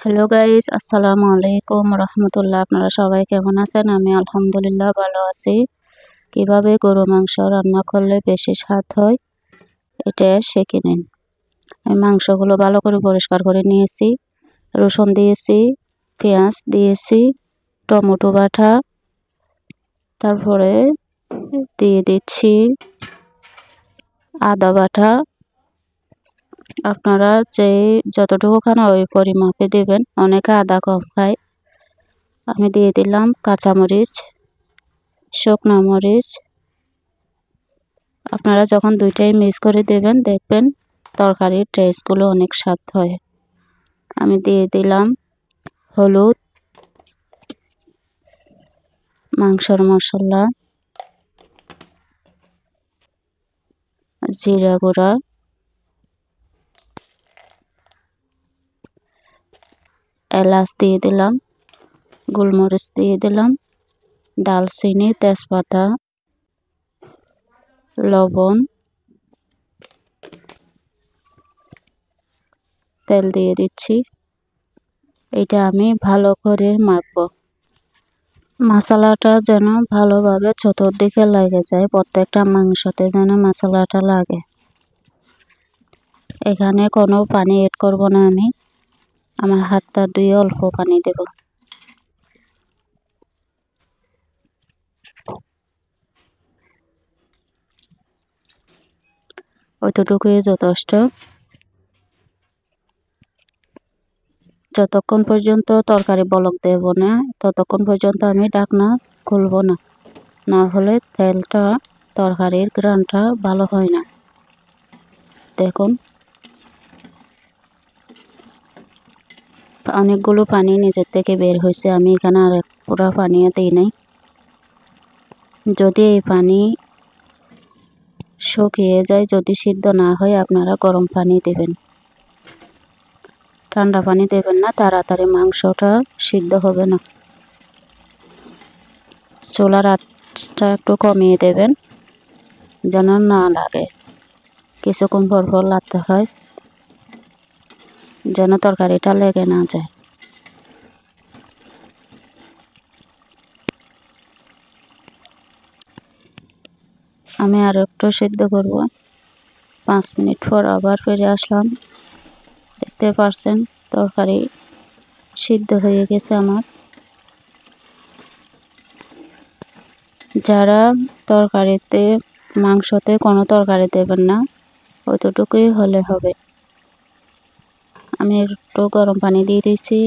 Hello guys, আসসালামু আলাইকুম রহমতুল্লাহ। আপনারা সবাই কেমন আছেন? আমি আলহামদুলিল্লাহ ভালো আছি। কিভাবে গরু মাংস রান্না করলে বেশি স্বাদ হয় এটা শিখে নিন। আমি মাংসগুলো ভালো করে পরিষ্কার করে নিয়েছি, রসুন দিয়েছি, পেঁয়াজ দিয়েছি, টমেটো বাটা, তারপরে দিয়ে দিচ্ছি আদা বাটা। আপনারা যতটুকু খান ওই পরিমাপে দেবেন, অনেকে আদা কম খায়। আমি দিয়ে দিলাম কাঁচামরিচ, শুকনো মরিচ। আপনারা যখন দুইটাই মিক্স করে দেবেন, দেখবেন তরকারির টেস্টগুলো অনেক স্বাদ হয়। আমি দিয়ে দিলাম হলুদ, মাংসের মশলা, জিরা গুঁড়া, এলাচ দিয়ে দিলাম, গোলমরিচ দিয়ে দিলাম, দালচিনি, তেজপাতা, লবণ, তেল দিয়ে দিচ্ছি। এটা আমি ভালো করে মাখবো। মশলাটা যেন ভালোভাবে চতুর্দিকে লেগে যায়, প্রত্যেকটা মাংসতে যেন মশলাটা লাগে। এখানে কোনো পানি এড করব না। আমি আমার হাতটা ধুয়ে অল্প পানি দেব। ওইটুকুই যথেষ্ট। যতক্ষণ পর্যন্ত তরকারি বলক দেব না, ততক্ষণ পর্যন্ত আমি ঢাকনা খুলব না। না হলে তেলটা, তরকারির ঘ্রাণটা ভালো হয় না। দেখুন, অনেকগুলো পানি নিজের থেকে বের হয়েছে। আমি এখানে আর পুরো পানিও দিই নাই। যদি এই পানি শুকিয়ে যায়, যদি সিদ্ধ না হয়, আপনারা গরম পানি দেবেন, ঠান্ডা পানি দেবেন না। তাড়াতাড়ি মাংসটা সিদ্ধ হবে না। চুলার আঁচটা একটু কমিয়ে দেবেন, যেন না লাগে। কিছুক্ষণ পর পর লাগতে হয়, যেন তরকারিটা লেগে না যায়। আমি আর একটু সিদ্ধ করব। 5 মিনিট পর আবার ফিরে আসলাম। দেখতে পাচ্ছেন তরকারি সিদ্ধ হয়ে গেছে আমার। যারা তরকারিতে, মাংসতে কোনো তরকারি দেবেন না, অতটুকুই হলে হবে। আমি একটু গরম পানি দিয়ে দিয়েছি,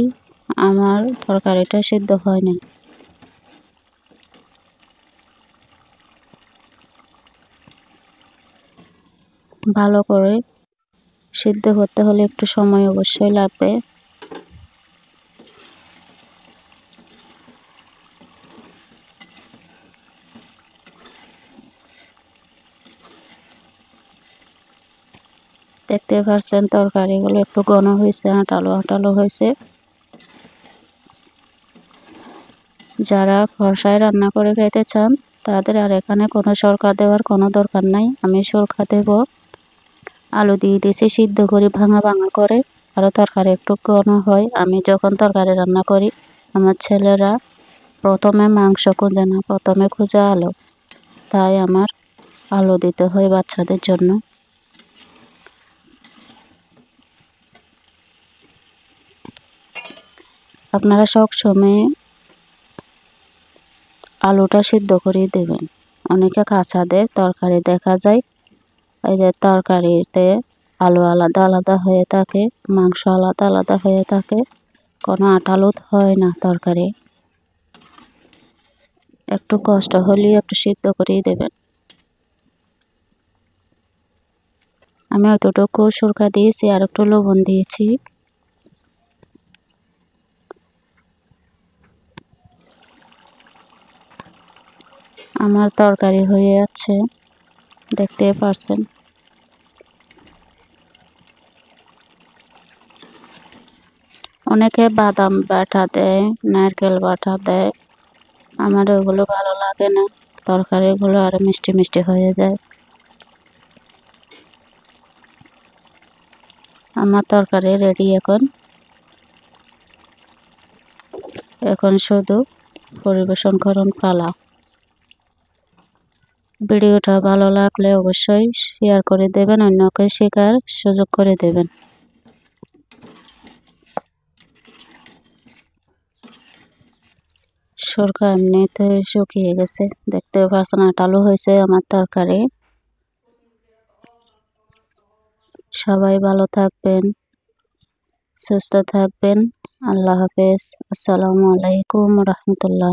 আমার তরকারিটা সিদ্ধ হয় না। ভালো করে সিদ্ধ করতে হলে একটু সময় অবশ্যই লাগবে। দেখতে পাচ্ছেন তরকারিগুলো একটু ঘন হয়েছে, আটালো আটালো হয়েছে। যারা ফরসায় রান্না করে খেতে চান, তাদের আর এখানে কোনো সরকা দেওয়ার কোনো দরকার নাই। আমি সরকা দেব। আলু দিয়ে দিয়েছি সিদ্ধ করে, ভাঙা ভাঙা করে। আরও তরকারি একটু ঘন হয়। আমি যখন তরকারি রান্না করি, আমার ছেলেরা প্রথমে মাংস খুঁজে না, প্রথমে খুঁজে আলু। তাই আমার আলু দিতে হয় বাচ্চাদের জন্য। আপনারা সব সময় আলুটা সিদ্ধ করে দেবেন। অনেকে কাঁচা দেয়, তরকারি দেখা যায় এই যে তরকারিতে আলু আলাদা আলাদা হয়ে থাকে, মাংস আলাদা আলাদা হয়ে থাকে, কোনো আটালো হয় না তরকারি। একটু কষ্ট হলেই একটু সিদ্ধ করেই দেবেন। আমি অতটুকু সরকা দিয়েছি, আর একটু লবণ দিয়েছি। আমার তরকারি হয়ে যাচ্ছে, দেখতে পাচ্ছেন। অনেকে বাদাম বাটা দেয়, নারকেল বাটা দেয়। আমার ওগুলো ভালো লাগে না। তরকারিগুলো আরো মিষ্টি মিষ্টি হয়ে যায়। আমার তরকারি রেডি এখন। এখন শুধু পরিবেশন করুন পালা। ভিডিওটা ভালো লাগলে অবশ্যই শেয়ার করে দেবেন, অন্যকে শেখার সুযোগ করে দেবেন। সরকা এমনিতে শুকিয়ে গেছে, দেখতেও পাচ্ছেন আটালো হয়েছে আমার তরকারি। সবাই ভালো থাকবেন, সুস্থ থাকবেন। আল্লাহ হাফেজ। আসসালামু আলাইকুম রহমতুল্লাহ।